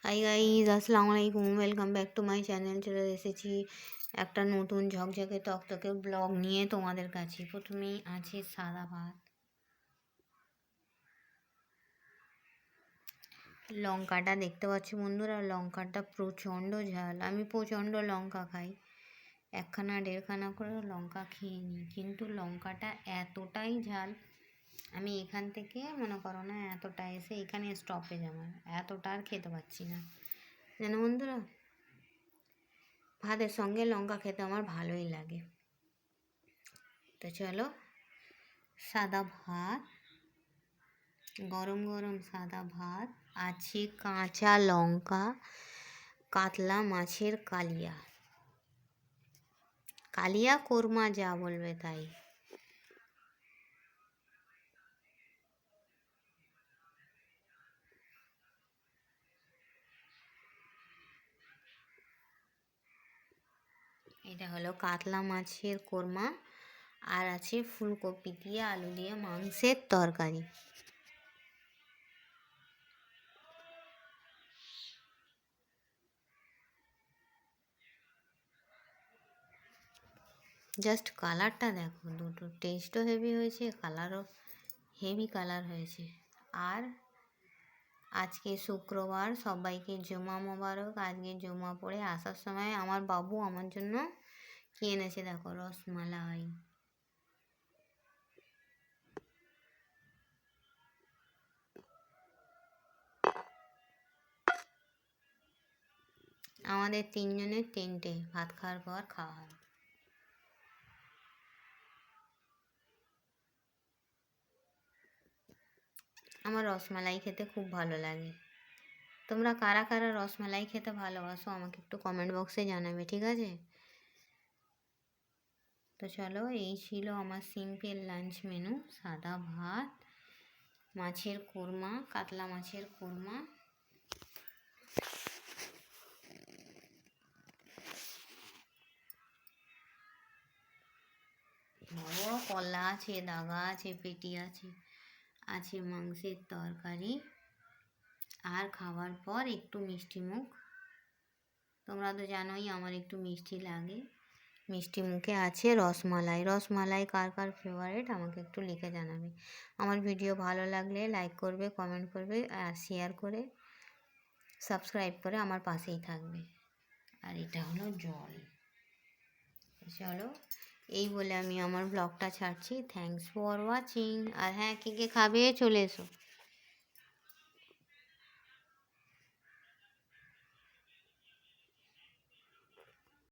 Hi guys, আসসালামু আলাইকুম, welcome back to my channel. চলে এসেছি একটা নতুন ঝকঝকে তকতকে ব্লগ নিয়ে তোমাদের কাছে। প্রথমেই আছে সাদা ভাত, লঙ্কাটা দেখতে পাচ্ছি বন্ধুরা, লঙ্কাটা প্রচণ্ড ঝাল। আমি প্রচণ্ড লঙ্কা খাই, একখানা দেড়খানা করে লঙ্কা খেয়ে নিই, কিন্তু লঙ্কাটা এতটাই ঝাল, আমি এখান থেকে মনে করো না এতটা এসে এখানে স্টপেজ, আমার এতটা আর খেতে পাচ্ছি না জানো বন্ধুরা। ভাতের সঙ্গে লঙ্কা খেতে আমার ভালোই লাগে। তো চলো, সাদা ভাত, গরম গরম সাদা ভাত, আছে কাঁচা লঙ্কা, কাতলা মাছের কালিয়া, কালিয়া কোরমা যা বলবে তাই। এটা হলো কাতলা মাছের কোরমা, আর আছে ফুলকপি দিয়ে আলু দিয়ে মাংসের তরকারি। জাস্ট কালারটা দেখো, দুটো টেস্টও হেভি হয়েছে, কালারও হেভি কালার হয়েছে। আর আজকে শুক্রবার, সবাইকে জুমা মোবারক। আজকে জুমা পড়ে আসার সময় আমার বাবু আমার জন্য কি এনেছে দেখো, রসমালাই। আমাদের তিনজনের তিনটে, ভাত খাওয়ার পর খাওয়া হয়। আমার রসমালাই খেতে খুব ভালো লাগে। তোমরা কারা কারা রসমালাই খেতে ভালোবাসো আমাকে একটু কমেন্ট বক্সে জানাবে, ঠিক আছে? তো চলো, এই ছিল আমার সিম্পল লাঞ্চ মেনু। সাদা ভাত, মাছের কোরমা, কাতলা মাছের কোরমা, কলা আছে, দাগা আছে, পেটি আছে, আছে মাংসের তরকারি, আর খাওয়ার পর একটু মিষ্টি মুখ। তোমরা তো জানোই আমার একটু মিষ্টি লাগে। মিষ্টি মুখে আছে রসমালাই। রসমালাই কার কার ফেভারিট আমাকে একটু লিখে জানাবে। আমার ভিডিও ভালো লাগলে লাইক করবে, কমেন্ট করবে, আর শেয়ার করে সাবস্ক্রাইব করে আমার পাশেই থাকবে। আর এটা হলো জল। চলো, এই বলে আমি আমার ব্লগটা ছাড়ছি। Thanks for watching. আর হ্যাঁ, কে কে খাবে চলে এসো।